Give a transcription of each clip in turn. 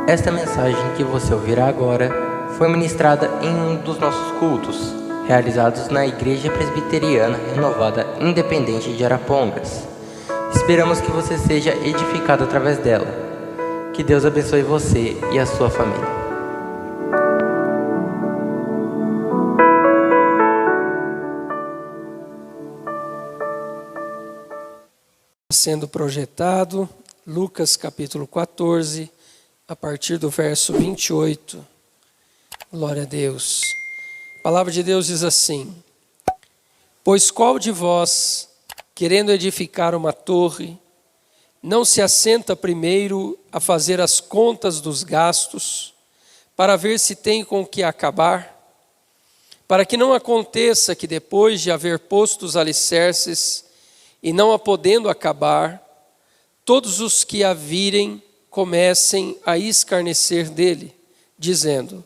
Esta mensagem que você ouvirá agora foi ministrada em um dos nossos cultos, realizados na Igreja Presbiteriana Renovada Independente de Arapongas. Esperamos que você seja edificado através dela. Que Deus abençoe você e a sua família. Sendo projetado, Lucas capítulo 14, a partir do verso 28. Glória a Deus. A palavra de Deus diz assim: Pois qual de vós, querendo edificar uma torre, não se assenta primeiro a fazer as contas dos gastos, para ver se tem com que acabar? Para que não aconteça que depois de haver posto os alicerces, e não a podendo acabar, todos os que a virem comecem a escarnecer dele, dizendo: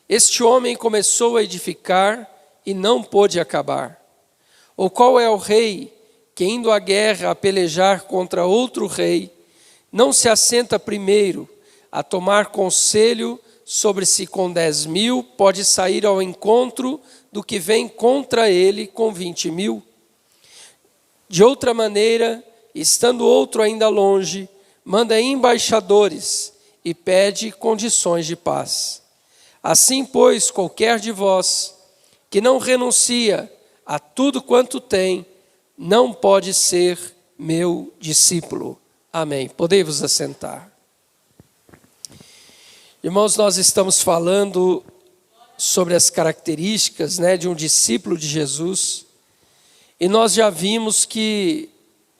Este homem começou a edificar e não pôde acabar. Ou qual é o rei que, indo à guerra a pelejar contra outro rei, não se assenta primeiro a tomar conselho sobre se com 10.000 pode sair ao encontro do que vem contra ele com 20.000? De outra maneira, estando outro ainda longe, manda embaixadores e pede condições de paz. Assim, pois, qualquer de vós que não renuncia a tudo quanto tem, não pode ser meu discípulo. Amém. Podei-vos assentar. Irmãos, nós estamos falando sobre as características, de um discípulo de Jesus. E nós já vimos que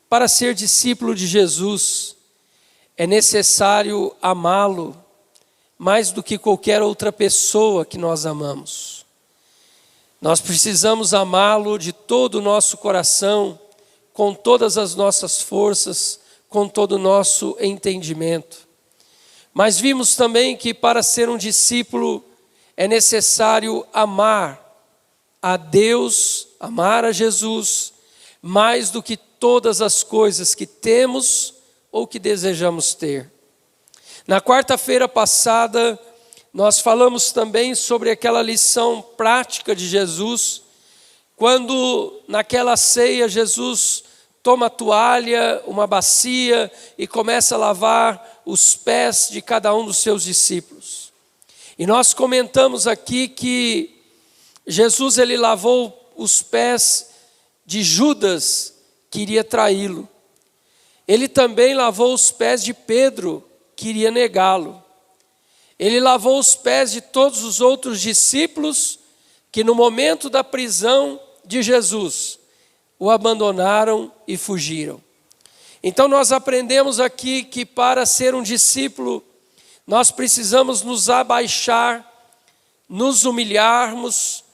para ser discípulo de Jesus é necessário amá-lo mais do que qualquer outra pessoa que nós amamos. Nós precisamos amá-lo de todo o nosso coração, com todas as nossas forças, com todo o nosso entendimento. Mas vimos também que para ser um discípulo é necessário amar a Deus, amar a Jesus, mais do que todas as coisas que temos ou que desejamos ter. Na quarta-feira passada, nós falamos também sobre aquela lição prática de Jesus, quando naquela ceia Jesus toma a toalha, uma bacia e começa a lavar os pés de cada um dos seus discípulos. E nós comentamos aqui que Jesus ele lavou os pés de Judas, que iria traí-lo. Ele também lavou os pés de Pedro, que iria negá-lo. Ele lavou os pés de todos os outros discípulos que no momento da prisão de Jesus o abandonaram e fugiram. Então nós aprendemos aqui que para ser um discípulo nós precisamos nos abaixar, nos humilharmos,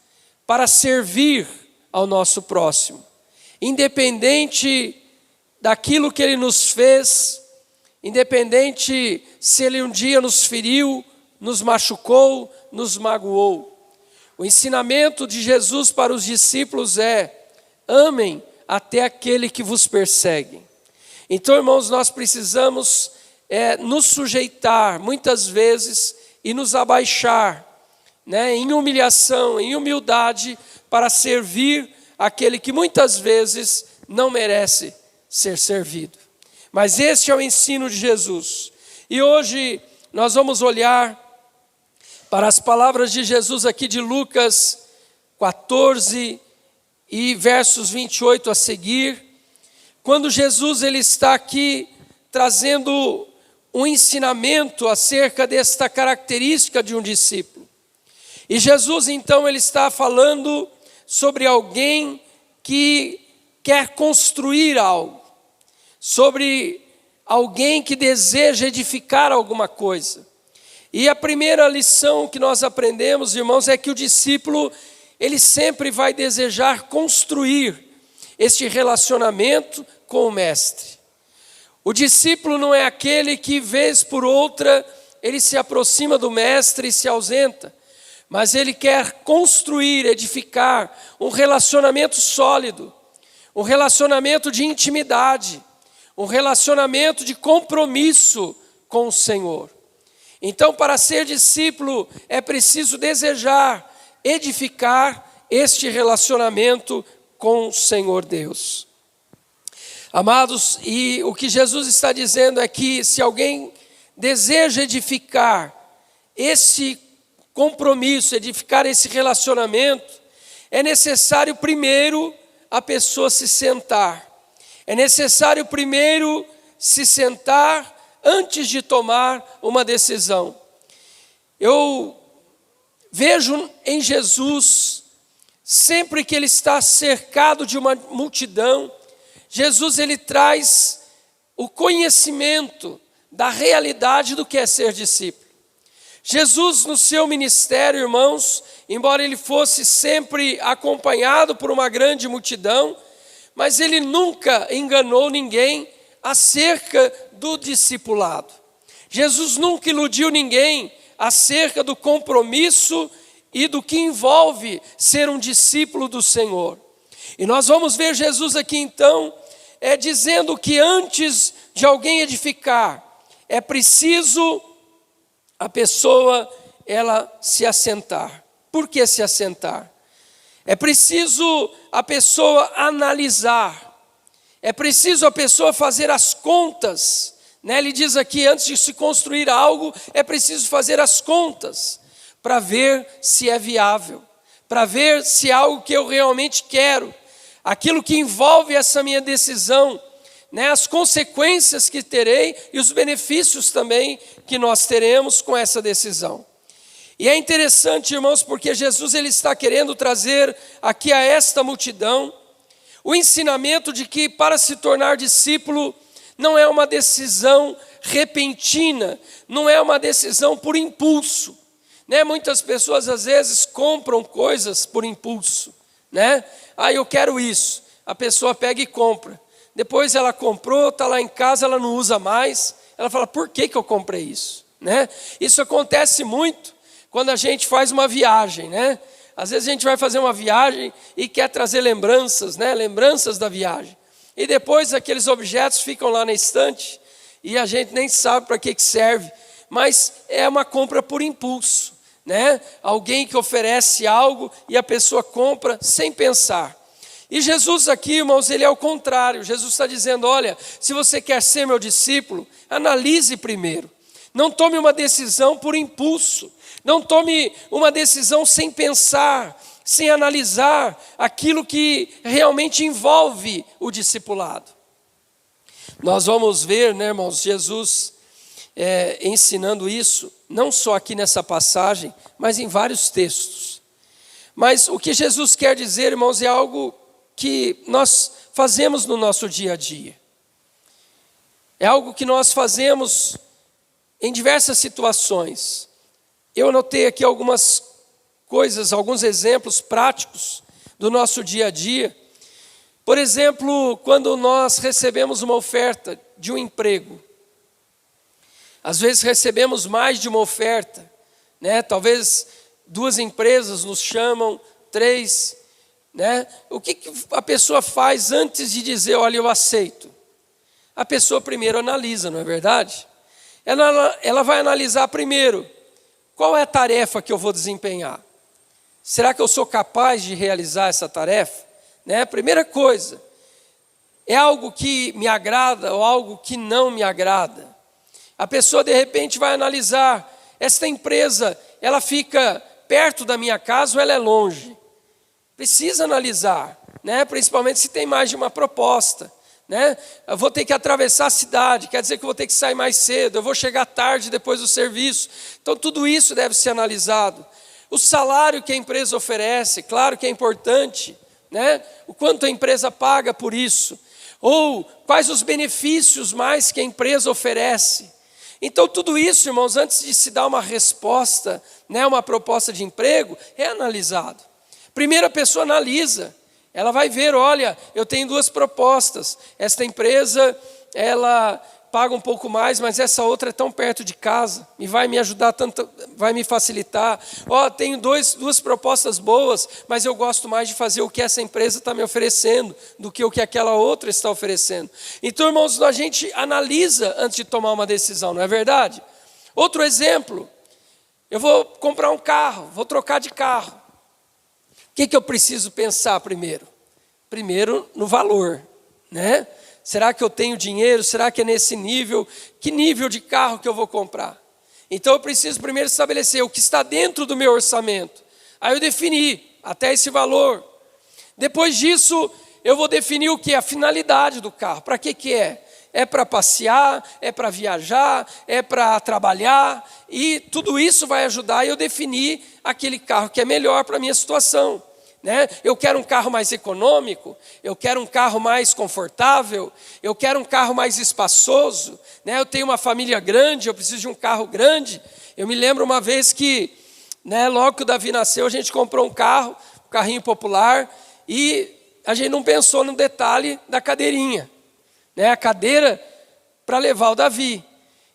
para servir ao nosso próximo, independente daquilo que ele nos fez, independente se ele um dia nos feriu, nos machucou, nos magoou. O ensinamento de Jesus para os discípulos é: amem até aquele que vos persegue. Então, irmãos, nós precisamos nos sujeitar muitas vezes e nos abaixar, em humilhação, em humildade, para servir aquele que muitas vezes não merece ser servido. Mas este é o ensino de Jesus. E hoje nós vamos olhar para as palavras de Jesus aqui de Lucas 14 e versos 28 a seguir, quando Jesus ele está aqui trazendo um ensinamento acerca desta característica de um discípulo. E Jesus, então, ele está falando sobre alguém que quer construir algo, sobre alguém que deseja edificar alguma coisa. E a primeira lição que nós aprendemos, irmãos, é que o discípulo, ele sempre vai desejar construir este relacionamento com o mestre. O discípulo não é aquele que, vez por outra, ele se aproxima do mestre e se ausenta. Mas ele quer construir, edificar um relacionamento sólido, um relacionamento de intimidade, um relacionamento de compromisso com o Senhor. Então, para ser discípulo, é preciso desejar edificar este relacionamento com o Senhor Deus. Amados, e o que Jesus está dizendo é que se alguém deseja edificar esse compromisso, edificar esse relacionamento, é necessário primeiro a pessoa se sentar. É necessário primeiro se sentar antes de tomar uma decisão. Eu vejo em Jesus, sempre que ele está cercado de uma multidão, Jesus ele traz o conhecimento da realidade do que é ser discípulo. Jesus no seu ministério, irmãos, embora ele fosse sempre acompanhado por uma grande multidão, mas ele nunca enganou ninguém acerca do discipulado. Jesus nunca iludiu ninguém acerca do compromisso e do que envolve ser um discípulo do Senhor. E nós vamos ver Jesus aqui então, dizendo que antes de alguém edificar, é preciso a pessoa ela se assentar. Por que se assentar? É preciso a pessoa analisar. É preciso a pessoa fazer as contas, né? Ele diz aqui, antes de se construir algo, é preciso fazer as contas, para ver se é viável, para ver se é algo que eu realmente quero, aquilo que envolve essa minha decisão, né? As consequências que terei e os benefícios também que nós teremos com essa decisão. E é interessante, irmãos, porque Jesus ele está querendo trazer aqui a esta multidão o ensinamento de que para se tornar discípulo não é uma decisão repentina, não é uma decisão por impulso, né? Muitas pessoas às vezes compram coisas por impulso, né? Eu quero isso, a pessoa pega e compra, depois ela comprou, está lá em casa, ela não usa mais, ela fala, por que eu comprei isso, né? Isso acontece muito quando a gente faz uma viagem, né? Às vezes a gente vai fazer uma viagem e quer trazer lembranças, né? Lembranças da viagem. E depois aqueles objetos ficam lá na estante e a gente nem sabe para que serve. Mas é uma compra por impulso, né? Alguém que oferece algo e a pessoa compra sem pensar. E Jesus aqui, irmãos, ele é o contrário. Jesus está dizendo, olha, se você quer ser meu discípulo, analise primeiro. Não tome uma decisão por impulso. Não tome uma decisão sem pensar, sem analisar aquilo que realmente envolve o discipulado. Nós vamos ver, né, irmãos, Jesus ensinando isso, não só aqui nessa passagem, mas em vários textos. Mas o que Jesus quer dizer, irmãos, é algo que nós fazemos no nosso dia a dia. É algo que nós fazemos em diversas situações. Eu anotei aqui algumas coisas, alguns exemplos práticos do nosso dia a dia. Por exemplo, quando nós recebemos uma oferta de um emprego. Às vezes recebemos mais de uma oferta, né? Talvez 2 empresas nos chamam, 3, né? O que a pessoa faz antes de dizer, olha, eu aceito? A pessoa primeiro analisa, não é verdade? Ela vai analisar primeiro, qual é a tarefa que eu vou desempenhar? Será que eu sou capaz de realizar essa tarefa? Né? Primeira coisa, é algo que me agrada ou algo que não me agrada? A pessoa de repente vai analisar, esta empresa, ela fica perto da minha casa ou ela é longe? Precisa analisar, né? Principalmente se tem mais de uma proposta. Né? Eu vou ter que atravessar a cidade, quer dizer que eu vou ter que sair mais cedo, eu vou chegar tarde depois do serviço. Então tudo isso deve ser analisado. O salário que a empresa oferece, claro que é importante, né? O quanto a empresa paga por isso, ou quais os benefícios mais que a empresa oferece. Então tudo isso, irmãos, antes de se dar uma resposta, né, uma proposta de emprego, é analisado. Primeiro a pessoa analisa. Ela vai ver, olha, eu tenho 2 propostas. Esta empresa, ela paga um pouco mais, mas essa outra é tão perto de casa e vai me ajudar tanto, vai me facilitar. Tenho 2 propostas boas, mas eu gosto mais de fazer o que essa empresa está me oferecendo do que o que aquela outra está oferecendo. Então, irmãos, a gente analisa antes de tomar uma decisão, não é verdade? Outro exemplo, eu vou comprar um carro, vou trocar de carro. O que eu preciso pensar primeiro? Primeiro no valor, né? Será que eu tenho dinheiro? Será que é nesse nível? Que nível de carro que eu vou comprar? Então eu preciso primeiro estabelecer o que está dentro do meu orçamento. Aí eu defini até esse valor. Depois disso, eu vou definir o que? A finalidade do carro. Para que é? É para passear, é para viajar, é para trabalhar. E tudo isso vai ajudar eu definir aquele carro que é melhor para a minha situação. Né? Eu quero um carro mais econômico, eu quero um carro mais confortável, eu quero um carro mais espaçoso, né? Eu tenho uma família grande, eu preciso de um carro grande. Eu me lembro uma vez que, né, logo que o Davi nasceu, a gente comprou um carro, um carrinho popular, e a gente não pensou no detalhe da cadeirinha, né? A cadeira para levar o Davi.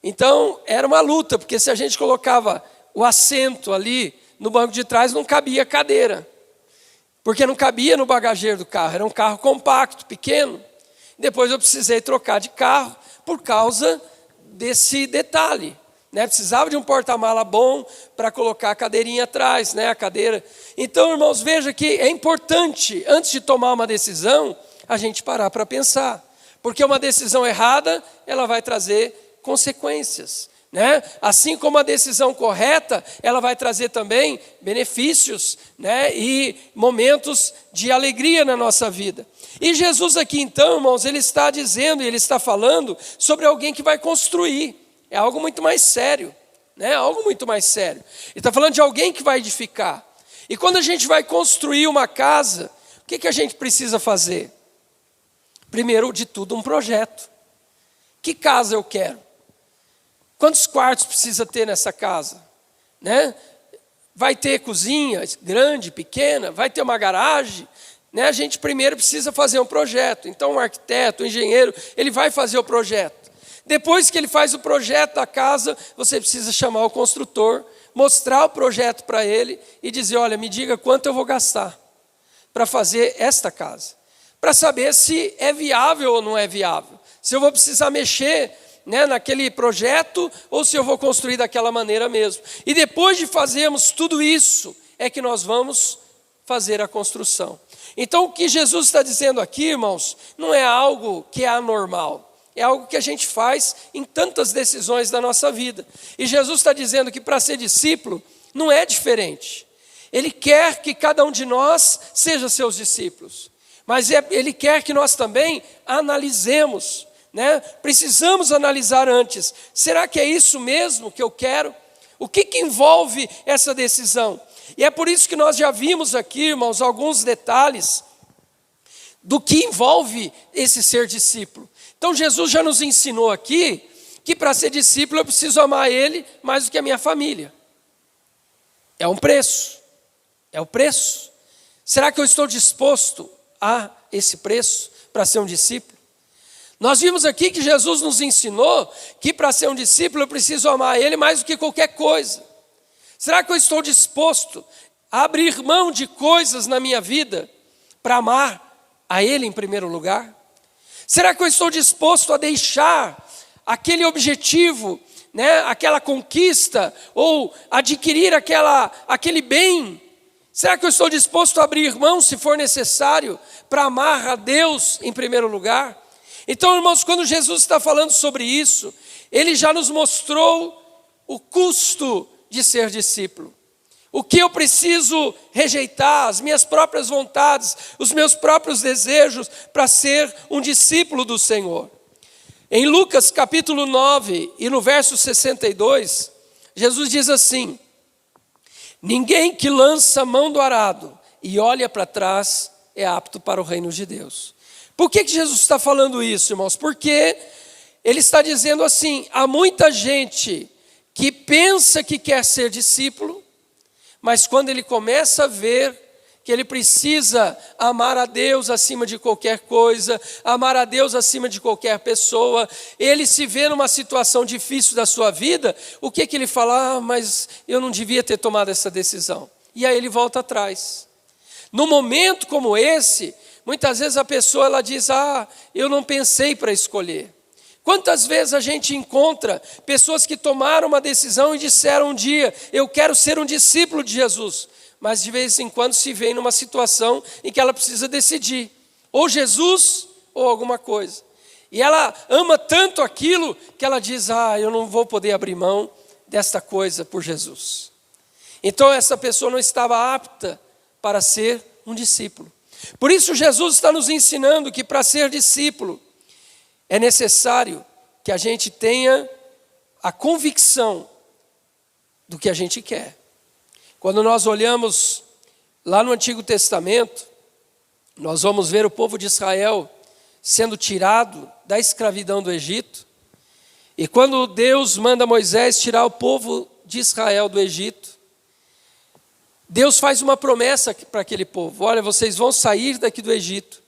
Então era uma luta, porque se a gente colocava o assento ali no banco de trás, não cabia a cadeira. Porque não cabia no bagageiro do carro, era um carro compacto, pequeno. Depois eu precisei trocar de carro por causa desse detalhe, né? Precisava de um porta-mala bom para colocar a cadeirinha atrás, né? A cadeira. Então, irmãos, veja que é importante, antes de tomar uma decisão, a gente parar para pensar. Porque uma decisão errada, ela vai trazer consequências. Né? Assim como a decisão correta, ela vai trazer também benefícios, né? E momentos de alegria na nossa vida. E Jesus aqui então, irmãos, ele está dizendo, ele está falando sobre alguém que vai construir. É algo muito mais sério, né? Algo muito mais sério. Ele está falando de alguém que vai edificar. E quando a gente vai construir uma casa, o que a gente precisa fazer? Primeiro de tudo, um projeto. Que casa eu quero? Quantos quartos precisa ter nessa casa? Né? Vai ter cozinha grande, pequena? Vai ter uma garagem? Né? A gente primeiro precisa fazer um projeto. Então um arquiteto, um engenheiro, ele vai fazer o projeto. Depois que ele faz o projeto da casa, você precisa chamar o construtor, mostrar o projeto para ele e dizer, olha, me diga quanto eu vou gastar para fazer esta casa. Para saber se é viável ou não é viável. Se eu vou precisar mexer, né, naquele projeto, ou se eu vou construir daquela maneira mesmo. E depois de fazermos tudo isso, é que nós vamos fazer a construção. Então o que Jesus está dizendo aqui, irmãos, não é algo que é anormal. É algo que a gente faz em tantas decisões da nossa vida. E Jesus está dizendo que para ser discípulo, não é diferente. Ele quer que cada um de nós seja seus discípulos. Mas Ele quer que nós também analisemos, né? Precisamos analisar antes. Será que é isso mesmo que eu quero? O que envolve essa decisão? E é por isso que nós já vimos aqui, irmãos, alguns detalhes do que envolve esse ser discípulo. Então Jesus já nos ensinou aqui que para ser discípulo eu preciso amar Ele mais do que a minha família. É um preço. É o preço. Será que eu estou disposto a esse preço para ser um discípulo? Nós vimos aqui que Jesus nos ensinou que para ser um discípulo eu preciso amar Ele mais do que qualquer coisa. Será que eu estou disposto a abrir mão de coisas na minha vida para amar a Ele em primeiro lugar? Será que eu estou disposto a deixar aquele objetivo, né, aquela conquista, ou adquirir aquele bem? Será que eu estou disposto a abrir mão, se for necessário, para amar a Deus em primeiro lugar? Então, irmãos, quando Jesus está falando sobre isso, Ele já nos mostrou o custo de ser discípulo. O que eu preciso rejeitar, as minhas próprias vontades, os meus próprios desejos para ser um discípulo do Senhor. Em Lucas capítulo 9 e no verso 62, Jesus diz assim: ninguém que lança a mão do arado e olha para trás é apto para o reino de Deus. Por que Jesus está falando isso, irmãos? Porque Ele está dizendo assim, há muita gente que pensa que quer ser discípulo, mas quando ele começa a ver que ele precisa amar a Deus acima de qualquer coisa, amar a Deus acima de qualquer pessoa, ele se vê numa situação difícil da sua vida, o que ele fala? Mas eu não devia ter tomado essa decisão. E aí ele volta atrás. No momento como esse, muitas vezes a pessoa ela diz, eu não pensei para escolher. Quantas vezes a gente encontra pessoas que tomaram uma decisão e disseram um dia, eu quero ser um discípulo de Jesus, mas de vez em quando se vê numa situação em que ela precisa decidir, ou Jesus ou alguma coisa. E ela ama tanto aquilo que ela diz, eu não vou poder abrir mão desta coisa por Jesus. Então essa pessoa não estava apta para ser um discípulo. Por isso Jesus está nos ensinando que para ser discípulo, é necessário que a gente tenha a convicção do que a gente quer. Quando nós olhamos lá no Antigo Testamento, nós vamos ver o povo de Israel sendo tirado da escravidão do Egito. E quando Deus manda Moisés tirar o povo de Israel do Egito, Deus faz uma promessa para aquele povo. Olha, vocês vão sair daqui do Egito.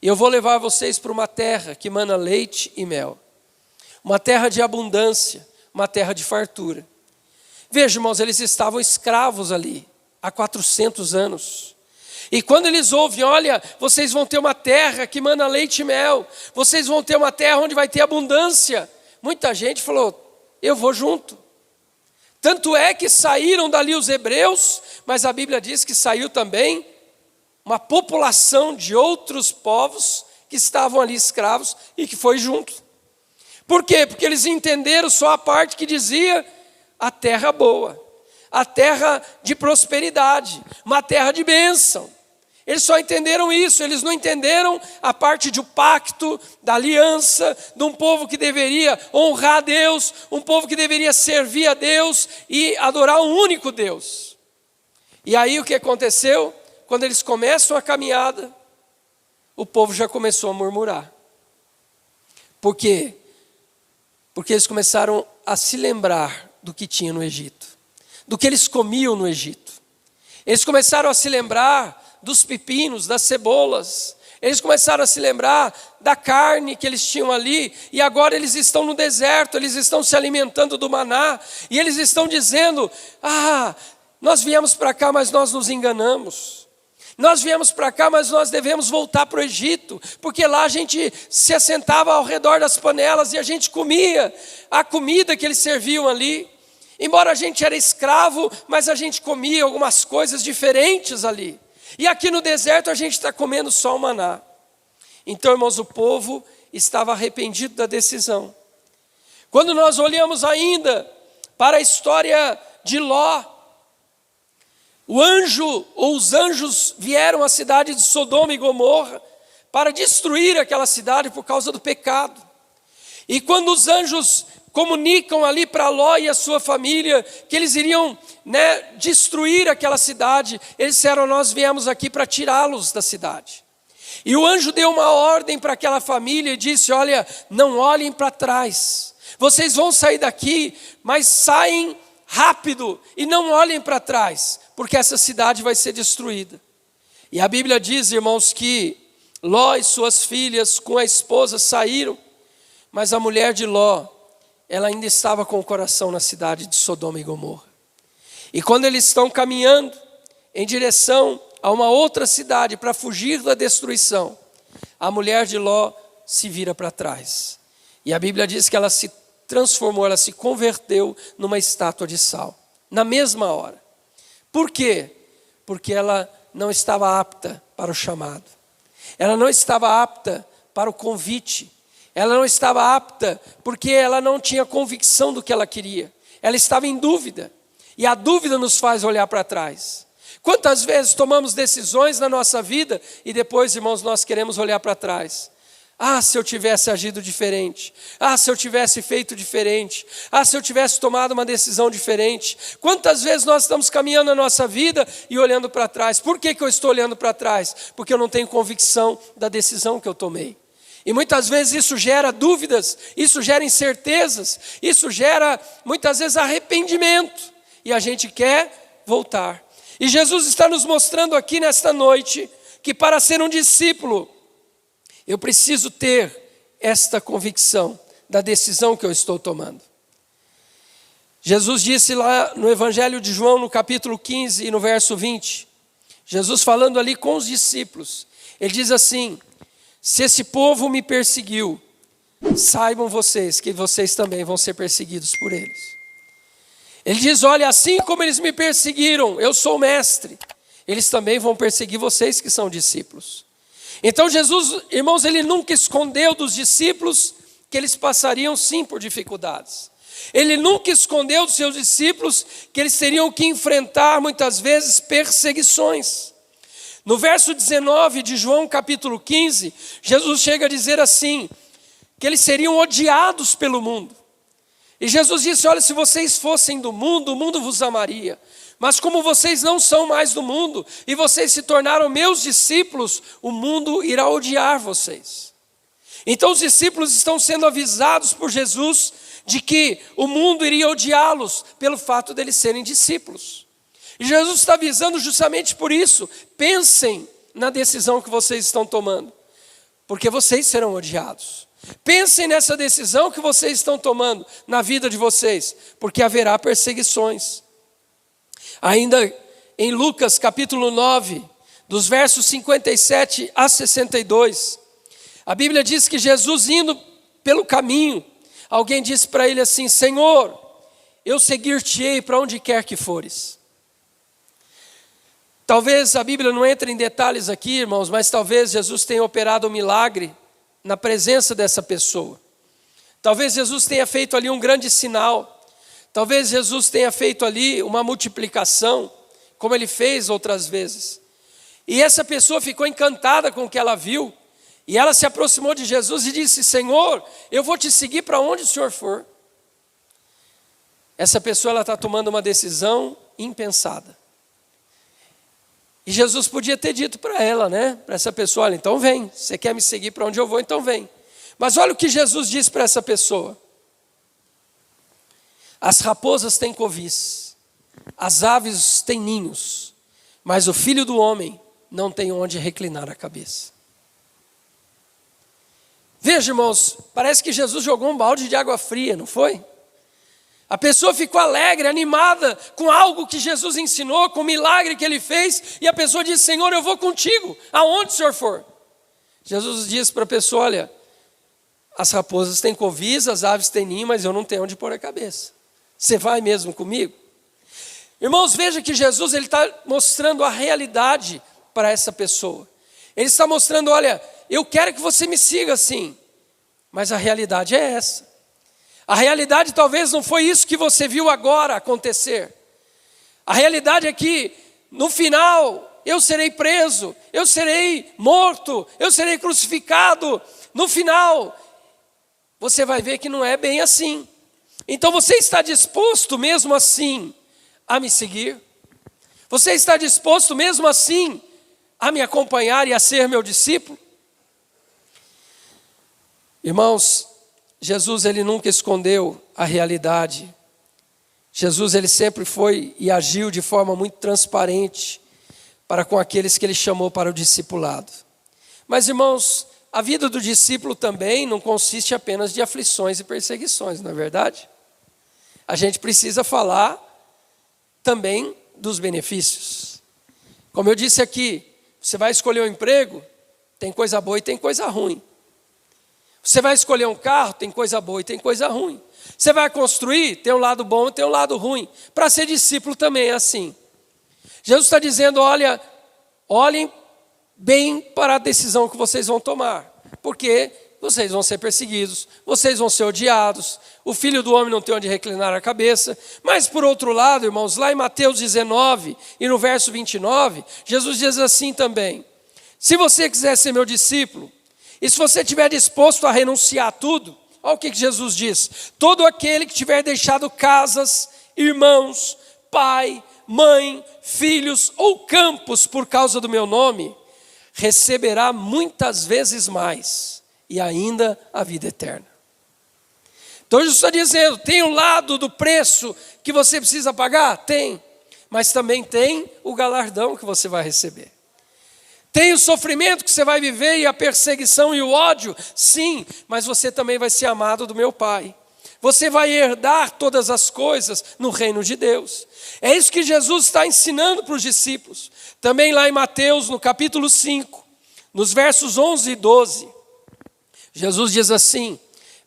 E eu vou levar vocês para uma terra que mana leite e mel. Uma terra de abundância, uma terra de fartura. Veja, irmãos, eles estavam escravos ali, há 400 anos. E quando eles ouvem, olha, vocês vão ter uma terra que mana leite e mel. Vocês vão ter uma terra onde vai ter abundância. Muita gente falou, eu vou junto. Tanto é que saíram dali os hebreus, mas a Bíblia diz que saiu também uma população de outros povos que estavam ali escravos e que foi junto. Por quê? Porque eles entenderam só a parte que dizia a terra boa, a terra de prosperidade, uma terra de bênção. Eles só entenderam isso, eles não entenderam a parte do pacto, da aliança, de um povo que deveria honrar a Deus, um povo que deveria servir a Deus e adorar um único Deus. E aí o que aconteceu? Quando eles começam a caminhada, o povo já começou a murmurar. Por quê? Porque eles começaram a se lembrar do que tinha no Egito, do que eles comiam no Egito. Eles começaram a se lembrar dos pepinos, das cebolas. Eles começaram a se lembrar da carne que eles tinham ali, e agora eles estão no deserto, eles estão se alimentando do maná, e eles estão dizendo, nós viemos para cá, mas nós nos enganamos. Nós viemos para cá, mas nós devemos voltar para o Egito, porque lá a gente se assentava ao redor das panelas e a gente comia a comida que eles serviam ali. Embora a gente era escravo, mas a gente comia algumas coisas diferentes ali. E aqui no deserto a gente está comendo só o maná. Então, irmãos, o povo estava arrependido da decisão. Quando nós olhamos ainda para a história de Ló, o anjo ou os anjos vieram à cidade de Sodoma e Gomorra para destruir aquela cidade por causa do pecado. E quando os anjos comunicam ali para Ló e a sua família que eles iriam destruir aquela cidade, eles disseram, nós viemos aqui para tirá-los da cidade. E o anjo deu uma ordem para aquela família e disse, olha, não olhem para trás, vocês vão sair daqui, mas saem rápido e não olhem para trás, porque essa cidade vai ser destruída. E a Bíblia diz, irmãos, que Ló e suas filhas com a esposa saíram, mas a mulher de Ló, ela ainda estava com o coração na cidade de Sodoma e Gomorra. E quando eles estão caminhando em direção a uma outra cidade para fugir da destruição, a mulher de Ló se vira para trás. E a Bíblia diz que ela se transformou, ela se converteu numa estátua de sal, na mesma hora. Por quê? Porque ela não estava apta para o chamado. Ela não estava apta para o convite. Ela não estava apta porque ela não tinha convicção do que ela queria. Ela estava em dúvida. E a dúvida nos faz olhar para trás. Quantas vezes tomamos decisões na nossa vida e depois, irmãos, nós queremos olhar para trás. Se eu tivesse agido diferente. Se eu tivesse feito diferente. Se eu tivesse tomado uma decisão diferente. Quantas vezes nós estamos caminhando na nossa vida e olhando para trás? Por que eu estou olhando para trás? Porque eu não tenho convicção da decisão que eu tomei. E muitas vezes isso gera dúvidas, isso gera incertezas, isso gera muitas vezes arrependimento. E a gente quer voltar. E Jesus está nos mostrando aqui nesta noite que para ser um discípulo, eu preciso ter esta convicção da decisão que eu estou tomando. Jesus disse lá no Evangelho de João, no capítulo 15 e no verso 20, Jesus falando ali com os discípulos, ele diz assim, se esse povo me perseguiu, saibam vocês que vocês também vão ser perseguidos por eles. Ele diz, olha, assim como eles me perseguiram, eu sou o mestre, eles também vão perseguir vocês que são discípulos. Então Jesus, irmãos, ele nunca escondeu dos discípulos que eles passariam sim por dificuldades. Ele nunca escondeu dos seus discípulos que eles teriam que enfrentar muitas vezes perseguições. No verso 19 de João capítulo 15, Jesus chega a dizer assim, que eles seriam odiados pelo mundo. E Jesus disse, olha, se vocês fossem do mundo, o mundo vos amaria. Mas como vocês não são mais do mundo, e vocês se tornaram meus discípulos, o mundo irá odiar vocês. Então os discípulos estão sendo avisados por Jesus de que o mundo iria odiá-los pelo fato deles serem discípulos. E Jesus está avisando justamente por isso. Pensem na decisão que vocês estão tomando, porque vocês serão odiados. Pensem nessa decisão que vocês estão tomando na vida de vocês, porque haverá perseguições. Ainda em Lucas capítulo 9, dos versos 57 a 62, a Bíblia diz que Jesus indo pelo caminho, alguém disse para ele assim, Senhor, eu seguir-te-ei para onde quer que fores. Talvez a Bíblia não entre em detalhes aqui, irmãos, mas talvez Jesus tenha operado um milagre na presença dessa pessoa. Talvez Jesus tenha feito ali um grande sinal. Talvez Jesus tenha feito ali uma multiplicação, como ele fez outras vezes. E essa pessoa ficou encantada com o que ela viu. E ela se aproximou de Jesus e disse, Senhor, eu vou te seguir para onde o Senhor for. Essa pessoa está tomando uma decisão impensada. E Jesus podia ter dito para ela, para essa pessoa, olha, então vem, você quer me seguir para onde eu vou, então vem. Mas olha o que Jesus disse para essa pessoa. As raposas têm covis, as aves têm ninhos, mas o Filho do Homem não tem onde reclinar a cabeça. Veja, irmãos, parece que Jesus jogou um balde de água fria, não foi? A pessoa ficou alegre, animada com algo que Jesus ensinou, com o milagre que ele fez, e a pessoa disse, Senhor, eu vou contigo, aonde o Senhor for. Jesus disse para a pessoa, olha, as raposas têm covis, as aves têm ninho, mas eu não tenho onde pôr a cabeça. Você vai mesmo comigo? Irmãos, veja que Jesus está mostrando a realidade para essa pessoa. Ele está mostrando, olha, eu quero que você me siga assim, mas a realidade é essa. A realidade talvez não foi isso que você viu agora acontecer. A realidade é que no final eu serei preso, eu serei morto, eu serei crucificado. No final você vai ver que não é bem assim. Então você está disposto mesmo assim a me seguir? Você está disposto mesmo assim a me acompanhar e a ser meu discípulo? Irmãos, Jesus ele nunca escondeu a realidade. Jesus ele sempre foi e agiu de forma muito transparente para com aqueles que ele chamou para o discipulado. Mas, irmãos, a vida do discípulo também não consiste apenas de aflições e perseguições, não é verdade? A gente precisa falar também dos benefícios. Como eu disse aqui, você vai escolher um emprego, tem coisa boa e tem coisa ruim. Você vai escolher um carro, tem coisa boa e tem coisa ruim. Você vai construir, tem um lado bom e tem um lado ruim. Para ser discípulo também é assim. Jesus está dizendo, olha, olhem bem para a decisão que vocês vão tomar. Porque vocês vão ser perseguidos, vocês vão ser odiados. O Filho do Homem não tem onde reclinar a cabeça. Mas por outro lado, irmãos, lá em Mateus 19 e no verso 29, Jesus diz assim também. Se você quiser ser meu discípulo, e se você estiver disposto a renunciar a tudo, olha o que Jesus diz. Todo aquele que tiver deixado casas, irmãos, pai, mãe, filhos ou campos por causa do meu nome, receberá muitas vezes mais e ainda a vida eterna. Então Jesus está dizendo, tem um lado do preço que você precisa pagar? Tem, mas também tem o galardão que você vai receber. Tem o sofrimento que você vai viver e a perseguição e o ódio? Sim, mas você também vai ser amado do meu Pai. Você vai herdar todas as coisas no reino de Deus. É isso que Jesus está ensinando para os discípulos. Também lá em Mateus, no capítulo 5, nos versos 11 e 12, Jesus diz assim,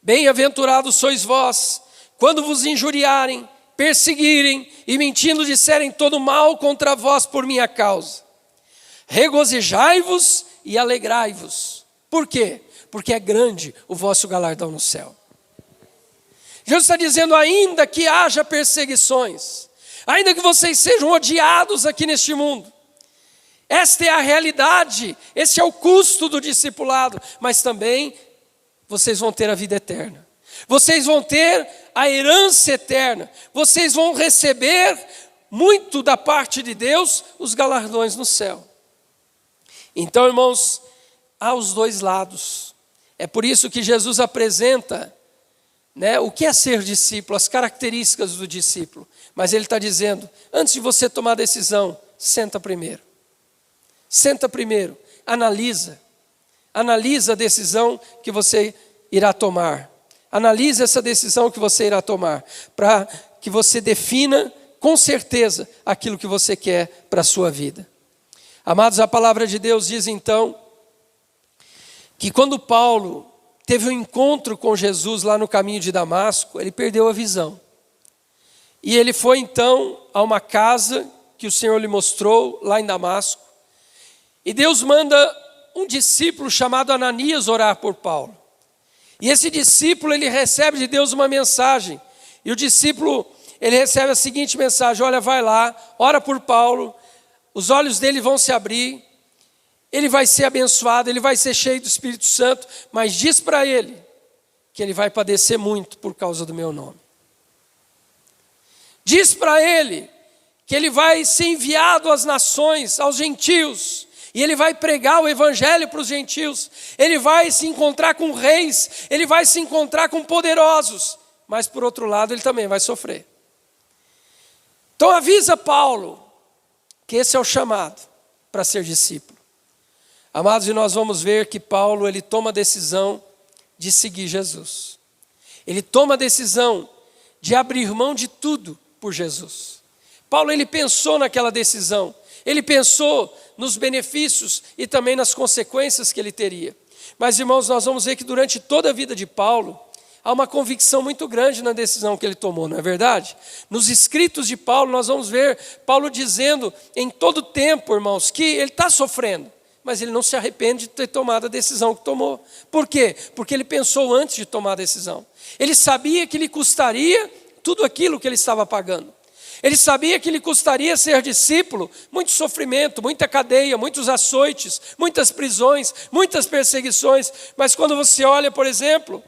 Bem-aventurados sois vós, quando vos injuriarem, perseguirem e mentindo disserem todo mal contra vós por minha causa. Regozijai-vos e alegrai-vos. Por quê? Porque é grande o vosso galardão no céu. Jesus está dizendo, ainda que haja perseguições, ainda que vocês sejam odiados aqui neste mundo, esta é a realidade, esse é o custo do discipulado, mas também vocês vão ter a vida eterna. Vocês vão ter a herança eterna. Vocês vão receber muito da parte de Deus, os galardões no céu. Então, irmãos, há os dois lados. É por isso que Jesus apresenta, o que é ser discípulo, as características do discípulo. Mas ele está dizendo, antes de você tomar a decisão, senta primeiro. Senta primeiro, analisa a decisão que você irá tomar. Analise essa decisão que você irá tomar, para que você defina com certeza aquilo que você quer para a sua vida. Amados, a palavra de Deus diz então, que quando Paulo teve um encontro com Jesus lá no caminho de Damasco, ele perdeu a visão. E ele foi então a uma casa que o Senhor lhe mostrou lá em Damasco. E Deus manda um discípulo chamado Ananias orar por Paulo. E esse discípulo, ele recebe de Deus uma mensagem. E o discípulo, ele recebe a seguinte mensagem: olha, vai lá, ora por Paulo, os olhos dele vão se abrir, ele vai ser abençoado, ele vai ser cheio do Espírito Santo, mas diz para ele que ele vai padecer muito por causa do meu nome. Diz para ele que ele vai ser enviado às nações, aos gentios, e ele vai pregar o evangelho para os gentios. Ele vai se encontrar com reis, ele vai se encontrar com poderosos, mas por outro lado ele também vai sofrer. Então avisa Paulo que esse é o chamado para ser discípulo. Amados, e nós vamos ver que Paulo, ele toma a decisão de seguir Jesus. Ele toma a decisão de abrir mão de tudo por Jesus. Paulo, ele pensou naquela decisão. Ele pensou nos benefícios e também nas consequências que ele teria. Mas, irmãos, nós vamos ver que durante toda a vida de Paulo, há uma convicção muito grande na decisão que ele tomou, não é verdade? Nos escritos de Paulo, nós vamos ver Paulo dizendo em todo tempo, irmãos, que ele está sofrendo, mas ele não se arrepende de ter tomado a decisão que tomou. Por quê? Porque ele pensou antes de tomar a decisão. Ele sabia que lhe custaria tudo aquilo que ele estava pagando. Ele sabia que lhe custaria ser discípulo, muito sofrimento, muita cadeia, muitos açoites, muitas prisões, muitas perseguições. Mas quando você olha, por exemplo,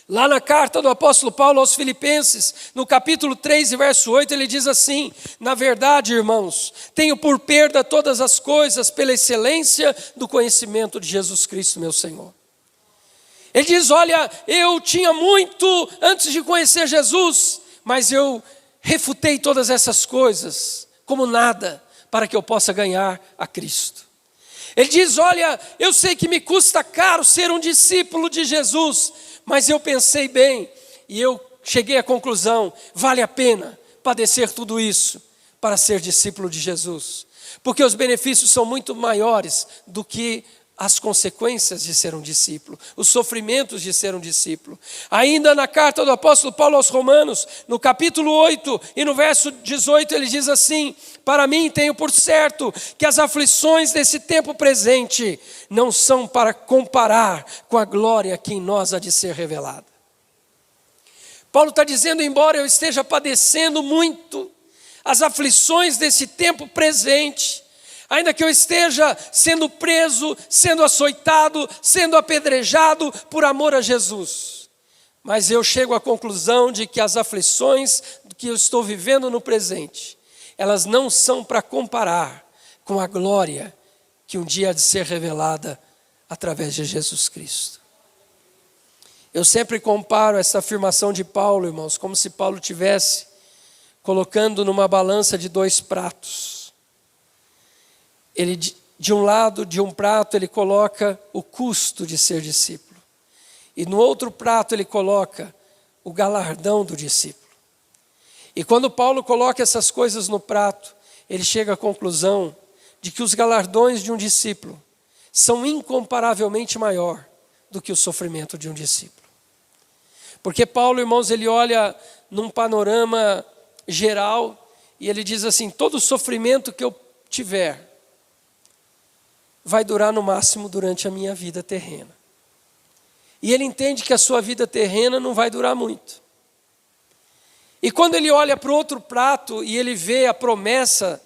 lá na carta do apóstolo Paulo aos Filipenses, no capítulo 3 e verso 8, ele diz assim: na verdade, irmãos, tenho por perda todas as coisas pela excelência do conhecimento de Jesus Cristo, meu Senhor. Ele diz, olha, eu tinha muito antes de conhecer Jesus, mas eu refutei todas essas coisas como nada para que eu possa ganhar a Cristo. Ele diz, olha, eu sei que me custa caro ser um discípulo de Jesus, mas eu pensei bem e eu cheguei à conclusão, vale a pena padecer tudo isso para ser discípulo de Jesus. Porque os benefícios são muito maiores do que as consequências de ser um discípulo, os sofrimentos de ser um discípulo. Ainda na carta do apóstolo Paulo aos Romanos, no capítulo 8 e no verso 18, ele diz assim: para mim tenho por certo que as aflições desse tempo presente não são para comparar com a glória que em nós há de ser revelada. Paulo está dizendo, embora eu esteja padecendo muito, as aflições desse tempo presente, ainda que eu esteja sendo preso, sendo açoitado, sendo apedrejado por amor a Jesus, mas eu chego à conclusão de que as aflições que eu estou vivendo no presente, elas não são para comparar com a glória que um dia há de ser revelada através de Jesus Cristo. Eu sempre comparo essa afirmação de Paulo, irmãos, como se Paulo estivesse colocando numa balança de dois pratos. Ele, de um lado, de um prato, ele coloca o custo de ser discípulo. E no outro prato ele coloca o galardão do discípulo. E quando Paulo coloca essas coisas no prato, ele chega à conclusão de que os galardões de um discípulo são incomparavelmente maior do que o sofrimento de um discípulo. Porque Paulo, irmãos, ele olha num panorama geral e ele diz assim: todo sofrimento que eu tiver vai durar no máximo durante a minha vida terrena. E ele entende que a sua vida terrena não vai durar muito. E quando ele olha para o outro prato e ele vê a promessa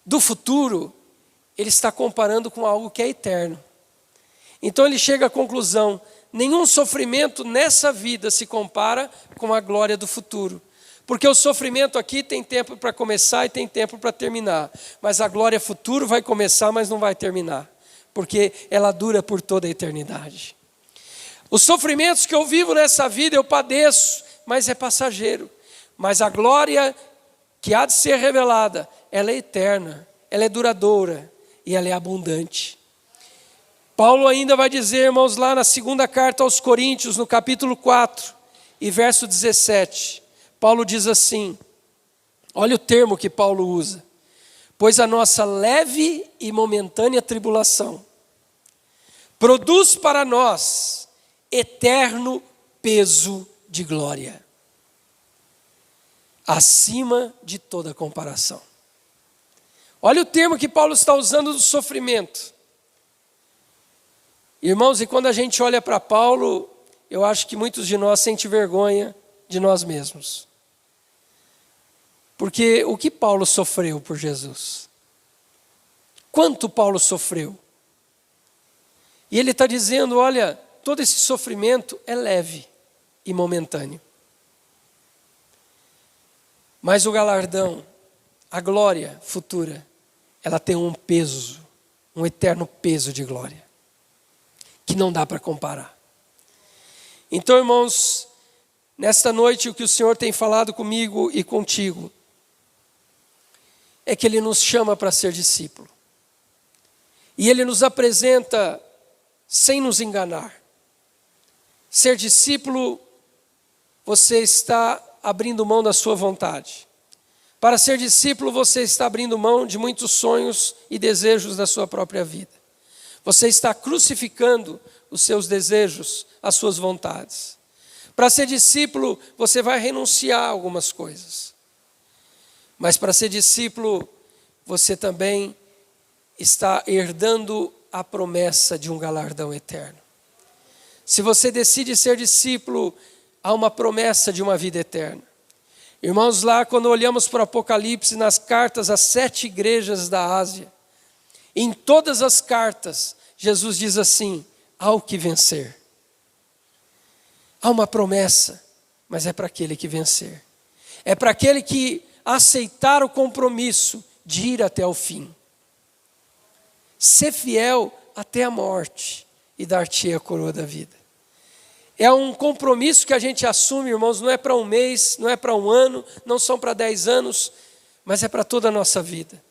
do futuro, ele está comparando com algo que é eterno. Então ele chega à conclusão: nenhum sofrimento nessa vida se compara com a glória do futuro. Porque o sofrimento aqui tem tempo para começar e tem tempo para terminar. Mas a glória futuro vai começar, mas não vai terminar. Porque ela dura por toda a eternidade. Os sofrimentos que eu vivo nessa vida eu padeço, mas é passageiro. Mas a glória que há de ser revelada, ela é eterna, ela é duradoura e ela é abundante. Paulo ainda vai dizer, irmãos, lá na segunda carta aos Coríntios, no capítulo 4 e verso 17, Paulo diz assim, olha o termo que Paulo usa: pois a nossa leve e momentânea tribulação produz para nós eterno peso de glória, acima de toda comparação. Olha o termo que Paulo está usando do sofrimento. Irmãos, e quando a gente olha para Paulo, eu acho que muitos de nós sentem vergonha de nós mesmos. Porque o que Paulo sofreu por Jesus? Quanto Paulo sofreu? E ele está dizendo, olha, todo esse sofrimento é leve e momentâneo. Mas o galardão, a glória futura, ela tem um peso, um eterno peso de glória, que não dá para comparar. Então, irmãos, nesta noite o que o Senhor tem falado comigo e contigo, é que Ele nos chama para ser discípulo. E Ele nos apresenta sem nos enganar. Ser discípulo, você está abrindo mão da sua vontade. Para ser discípulo, você está abrindo mão de muitos sonhos e desejos da sua própria vida. Você está crucificando os seus desejos, as suas vontades. Para ser discípulo, você vai renunciar a algumas coisas. Mas para ser discípulo, você também está herdando a promessa de um galardão eterno. Se você decide ser discípulo, há uma promessa de uma vida eterna. Irmãos, lá quando olhamos para o Apocalipse, nas cartas às 7 igrejas da Ásia, em todas as cartas, Jesus diz assim: há o que vencer. Há uma promessa, mas é para aquele que vencer. É para aquele que aceitar o compromisso de ir até o fim. Ser fiel até a morte e dar-te a coroa da vida. É um compromisso que a gente assume, irmãos, não é para um mês, não é para um ano, não são para 10 anos, mas é para toda a nossa vida.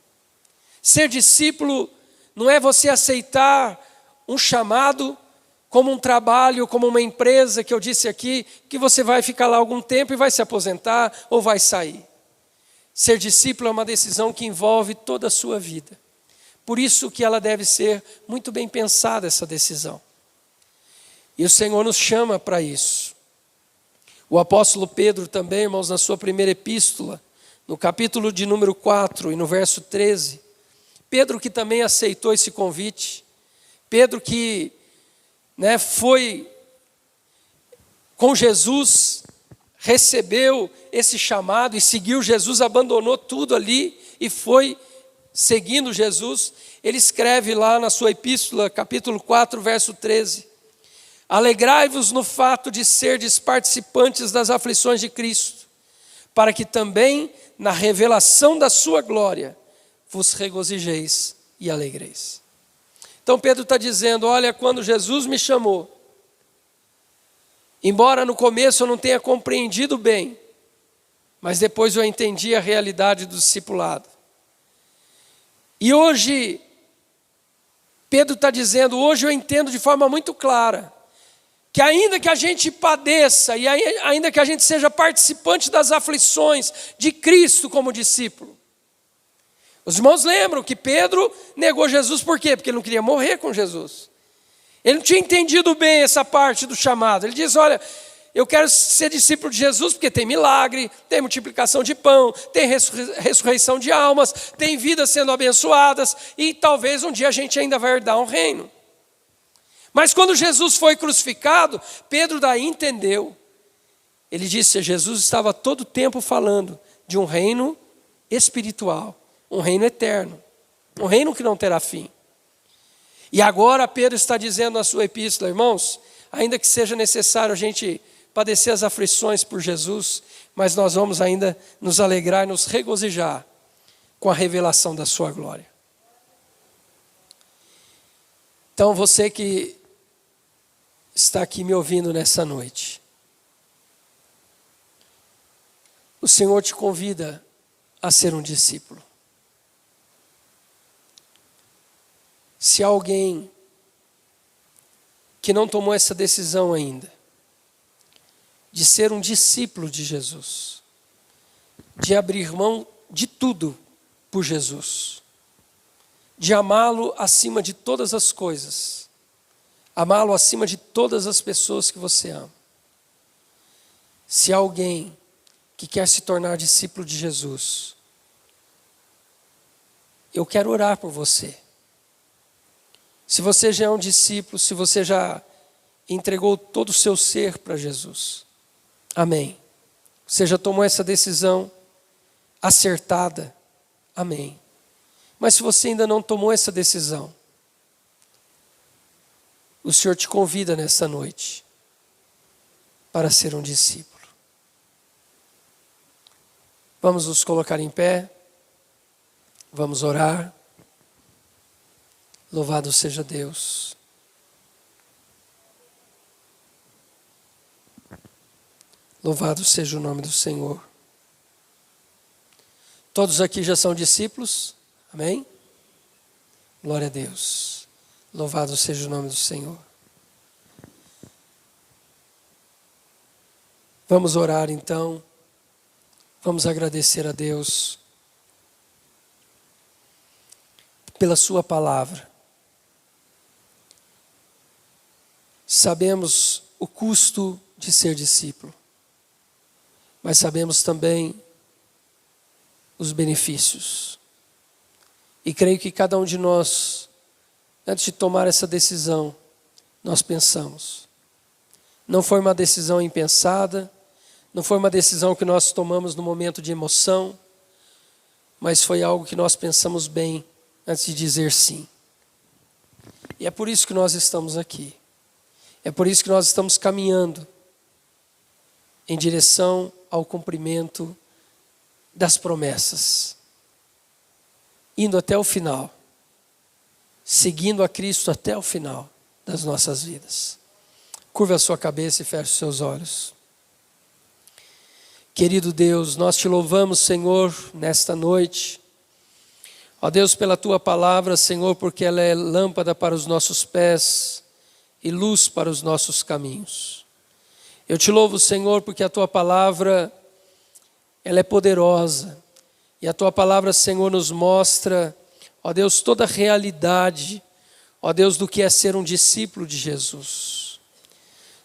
Ser discípulo não é você aceitar um chamado como um trabalho, como uma empresa, que eu disse aqui, que você vai ficar lá algum tempo e vai se aposentar ou vai sair. Ser discípulo é uma decisão que envolve toda a sua vida. Por isso que ela deve ser muito bem pensada, essa decisão. E o Senhor nos chama para isso. O apóstolo Pedro também, irmãos, na sua primeira epístola, no capítulo de número 4 e no verso 13, Pedro que também aceitou esse convite, Pedro que foi com Jesus, recebeu esse chamado e seguiu Jesus, abandonou tudo ali e foi seguindo Jesus. Ele escreve lá na sua epístola, capítulo 4, verso 13: alegrai-vos no fato de serdes participantes das aflições de Cristo, para que também na revelação da sua glória vos regozijeis e alegreis. Então Pedro está dizendo, olha, quando Jesus me chamou, embora no começo eu não tenha compreendido bem, mas depois eu entendi a realidade do discipulado. E hoje, Pedro está dizendo, hoje eu entendo de forma muito clara, que ainda que a gente padeça, e ainda que a gente seja participante das aflições de Cristo como discípulo. Os irmãos lembram que Pedro negou Jesus por quê? Porque ele não queria morrer com Jesus. Ele não tinha entendido bem essa parte do chamado. Ele diz, olha, Eu quero ser discípulo de Jesus porque tem milagre, tem multiplicação de pão, tem ressurreição de almas, tem vidas sendo abençoadas e talvez um dia a gente ainda vai herdar um reino. Mas quando Jesus foi crucificado, Pedro daí entendeu. Ele disse que Jesus estava todo o tempo falando de um reino espiritual, um reino eterno, um reino que não terá fim. E agora Pedro está dizendo na sua epístola, irmãos, ainda que seja necessário a gente padecer as aflições por Jesus, mas nós vamos ainda nos alegrar e nos regozijar com a revelação da sua glória. Então você que está aqui me ouvindo nessa noite, o Senhor te convida a ser um discípulo. Se há alguém que não tomou essa decisão ainda, de ser um discípulo de Jesus, de abrir mão de tudo por Jesus, de amá-lo acima de todas as coisas, amá-lo acima de todas as pessoas que você ama. Se há alguém que quer se tornar discípulo de Jesus, eu quero orar por você. Se você já é um discípulo, se você já entregou todo o seu ser para Jesus, amém. Você já tomou essa decisão acertada, amém. Mas se você ainda não tomou essa decisão, o Senhor te convida nessa noite para ser um discípulo. Vamos nos colocar em pé, vamos orar. Louvado seja Deus. Louvado seja o nome do Senhor. Todos aqui já são discípulos? Amém? Glória a Deus. Louvado seja o nome do Senhor. Vamos orar então. Vamos agradecer a Deus pela sua palavra. Sabemos o custo de ser discípulo, mas sabemos também os benefícios. E creio que cada um de nós, antes de tomar essa decisão, nós pensamos. Não foi uma decisão impensada, não foi uma decisão que nós tomamos no momento de emoção, mas foi algo que nós pensamos bem antes de dizer sim. E é por isso que nós estamos aqui. É por isso que nós estamos caminhando em direção ao cumprimento das promessas, indo até o final, seguindo a Cristo até o final das nossas vidas. Curva a sua cabeça e feche os seus olhos. Querido Deus, nós te louvamos, Senhor, nesta noite. Ó Deus, pela tua palavra, Senhor, porque ela é lâmpada para os nossos pés e luz para os nossos caminhos. Eu te louvo, Senhor, porque a tua palavra, ela é poderosa. E a tua palavra, Senhor, nos mostra, ó Deus, toda a realidade, ó Deus, do que é ser um discípulo de Jesus.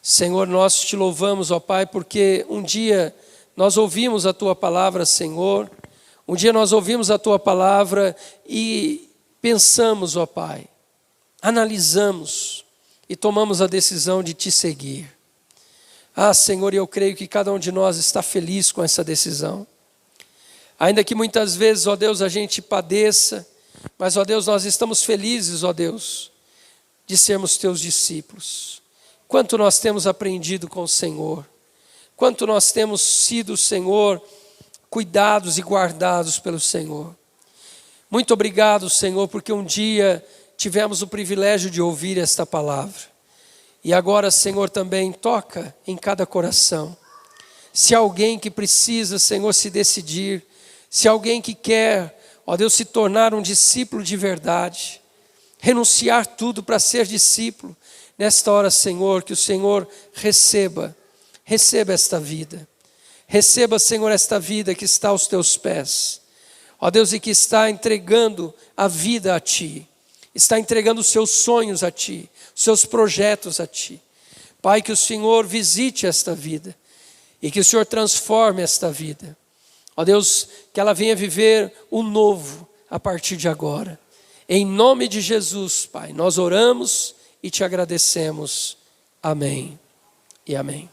Senhor, nós te louvamos, ó Pai, porque um dia nós ouvimos a tua palavra, Senhor. Um dia nós ouvimos a tua palavra e pensamos, ó Pai, analisamos e tomamos a decisão de te seguir. Ah, Senhor, eu creio que cada um de nós está feliz com essa decisão. Ainda que muitas vezes, ó Deus, a gente padeça, mas, ó Deus, nós estamos felizes, ó Deus, de sermos teus discípulos. Quanto nós temos aprendido com o Senhor, quanto nós temos sido, Senhor, cuidados e guardados pelo Senhor. Muito obrigado, Senhor, porque um dia tivemos o privilégio de ouvir esta palavra. E agora, Senhor, também toca em cada coração. Se há alguém que precisa, Senhor, se decidir, se há alguém que quer, ó Deus, se tornar um discípulo de verdade, renunciar tudo para ser discípulo, nesta hora, Senhor, que o Senhor receba esta vida. Receba, Senhor, esta vida que está aos teus pés. Ó Deus, e que está entregando a vida a Ti. Está entregando os seus sonhos a Ti, os seus projetos a Ti. Pai, que o Senhor visite esta vida e que o Senhor transforme esta vida. Ó Deus, que ela venha viver o novo a partir de agora. Em nome de Jesus, Pai, nós oramos e te agradecemos. Amém e amém.